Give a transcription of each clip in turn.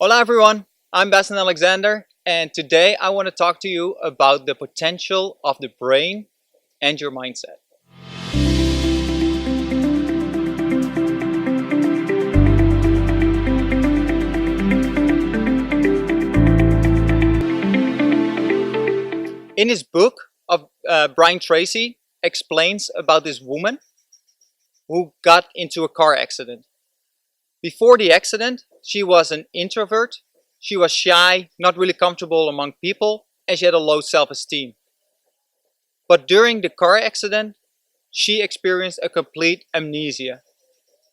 Hola everyone, I'm Bastian Alexander, and today I want to talk to you about the potential of the brain and your mindset. In his book, Brian Tracy explains about this woman who got into a car accident. Before the accident, she was an introvert, she was shy, not really comfortable among people, and she had a low self-esteem. But during the car accident, she experienced a complete amnesia.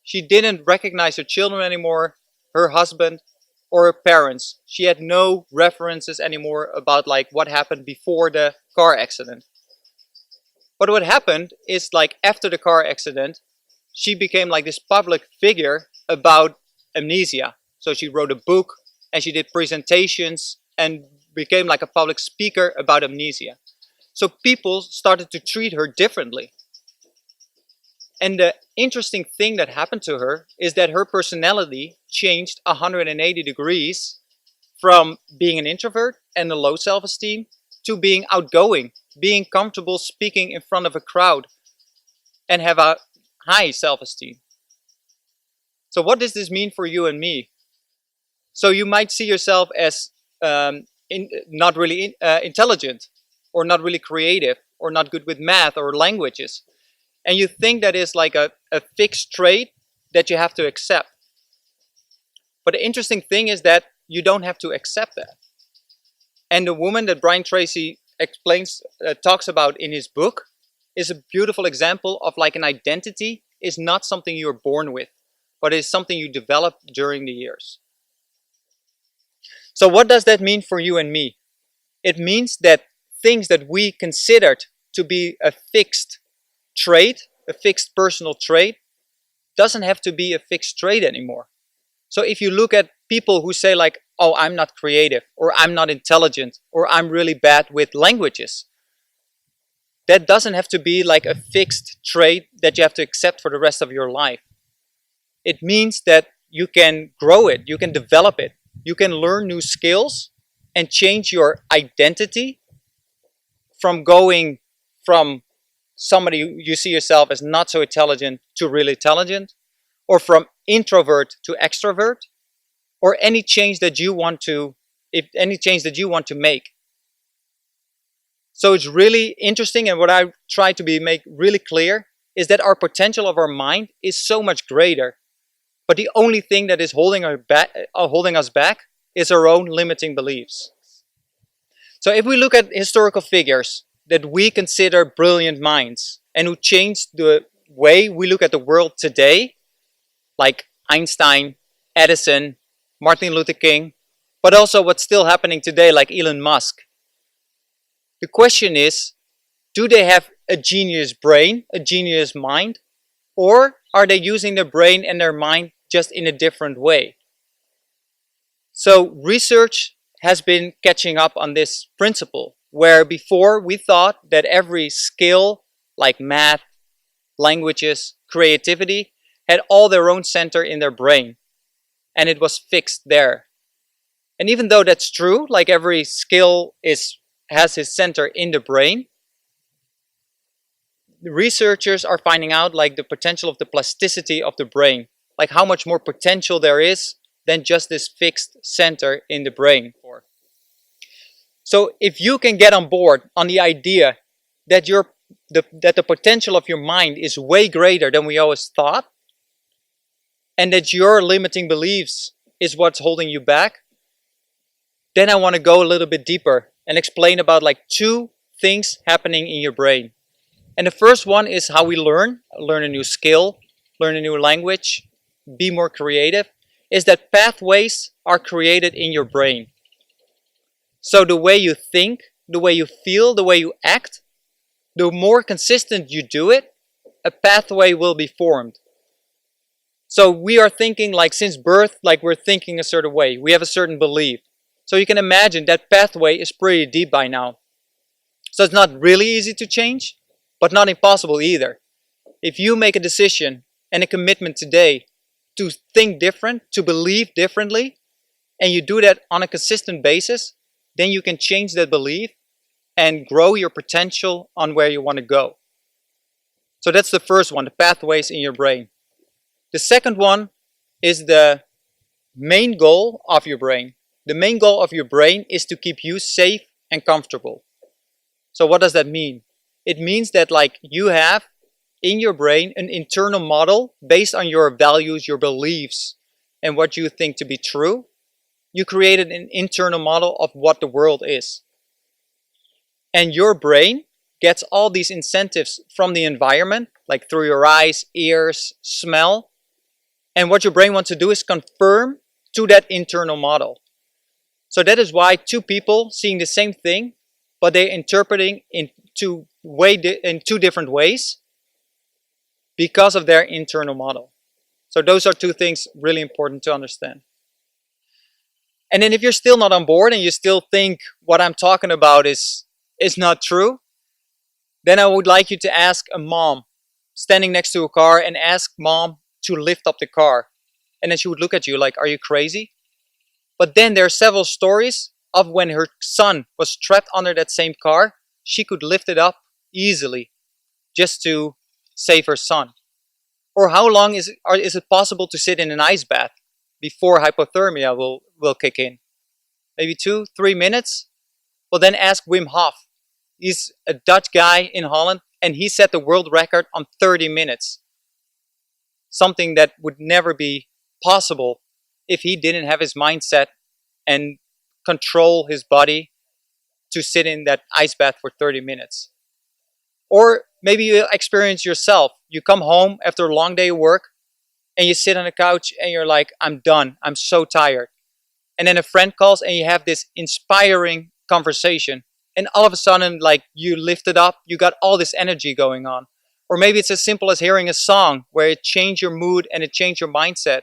She didn't recognize her children anymore, her husband, or her parents. She had no references anymore about what happened before the car accident. But what happened is after the car accident, she became this public figure about amnesia. So she wrote a book and she did presentations and became like a public speaker about amnesia. So people started to treat her differently. And the interesting thing that happened to her is that her personality changed 180 degrees from being an introvert and a low self-esteem to being outgoing, being comfortable speaking in front of a crowd and have a high self-esteem. So what does this mean for you and me? So you might see yourself as not really intelligent, or not really creative, or not good with math or languages. And you think that is like a fixed trait that you have to accept. But the interesting thing is that you don't have to accept that. And the woman that Brian Tracy talks about in his book is a beautiful example of an identity is not something you're born with, but is something you develop during the years. So what does that mean for you and me? It means that things that we considered to be a fixed trait, a fixed personal trait, doesn't have to be a fixed trait anymore. So if you look at people who say oh, I'm not creative, or I'm not intelligent, or I'm really bad with languages, that doesn't have to be a fixed trait that you have to accept for the rest of your life. It means that you can grow it, you can develop it, you can learn new skills and change your identity from going from somebody you see yourself as not so intelligent to really intelligent, or from introvert to extrovert, or any change that you want to make. So it's really interesting, and what I try to make really clear is that our potential of our mind is so much greater. But the only thing that is holding us back is our own limiting beliefs. So if we look at historical figures that we consider brilliant minds and who changed the way we look at the world today, like Einstein, Edison, Martin Luther King, but also what's still happening today, like Elon Musk. The question is, do they have a genius brain, a genius mind, or are they using their brain and their mind just in a different way? So research has been catching up on this principle, where before we thought that every skill, like math, languages, creativity, had all their own center in their brain, and it was fixed there. And even though that's true, every skill has its center in the brain, the researchers are finding out the potential of the plasticity of the brain, how much more potential there is than just this fixed center in the brain. So if you can get on board on the idea that the potential of your mind is way greater than we always thought, and that your limiting beliefs is what's holding you back, then I want to go a little bit deeper and explain about two things happening in your brain. And the first one is how we learn a new skill, learn a new language, be more creative, is that pathways are created in your brain. So the way you think, the way you feel, the way you act, the more consistent you do it, a pathway will be formed. So we are thinking since birth, we're thinking a certain way. We have a certain belief. So you can imagine that pathway is pretty deep by now. So it's not really easy to change, but not impossible either. If you make a decision and a commitment today to think different, to believe differently, and you do that on a consistent basis, then you can change that belief and grow your potential on where you want to go. So that's the first one, the pathways in your brain. The second one is the main goal of your brain. The main goal of your brain is to keep you safe and comfortable. So what does that mean? It means that you have in your brain an internal model based on your values, your beliefs, and what you think to be true. You created an internal model of what the world is. And your brain gets all these incentives from the environment, like through your eyes, ears, smell. And what your brain wants to do is confirm to that internal model. So that is why two people seeing the same thing, but they're interpreting in two different ways because of their internal model. So those are two things really important to understand. And then if you're still not on board and you still think what I'm talking about is not true, then I would like you to ask a mom standing next to a car and ask mom to lift up the car. And then she would look at you like, are you crazy? But then there are several stories of when her son was trapped under that same car, she could lift it up easily just to save her son. Or how long is it possible to sit in an ice bath before hypothermia will kick in? Maybe 2-3 minutes? Well, then ask Wim Hof. He's a Dutch guy in Holland, and he set the world record on 30 minutes. Something that would never be possible if he didn't have his mindset and control his body to sit in that ice bath for 30 minutes. Or maybe you experience yourself. You come home after a long day of work and you sit on the couch and you're like, I'm done. I'm so tired. And then a friend calls and you have this inspiring conversation. And all of a sudden, you lifted up, you got all this energy going on. Or maybe it's as simple as hearing a song where it changed your mood and it changed your mindset.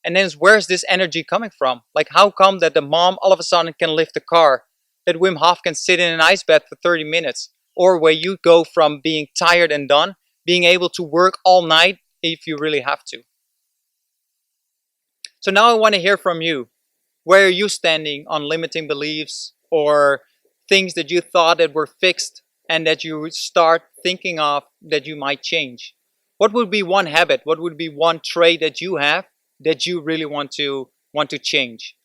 And then where's this energy coming from? How come that the mom all of a sudden can lift the car? That Wim Hof can sit in an ice bath for 30 minutes? Or where you go from being tired and done, being able to work all night if you really have to. So now I want to hear from you. Where are you standing on limiting beliefs or things that you thought that were fixed and that you would start thinking of that you might change? What would be one habit? What would be one trait that you have that you really want to change?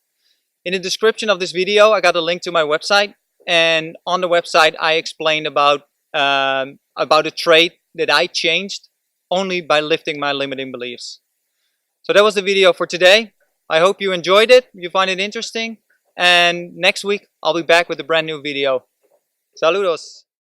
In the description of this video, I got a link to my website, and on the website I explained about a trait that I changed only by lifting my limiting beliefs. So that was the video for today. I hope you enjoyed it, you find it interesting, and next week I'll be back with a brand new video. Saludos!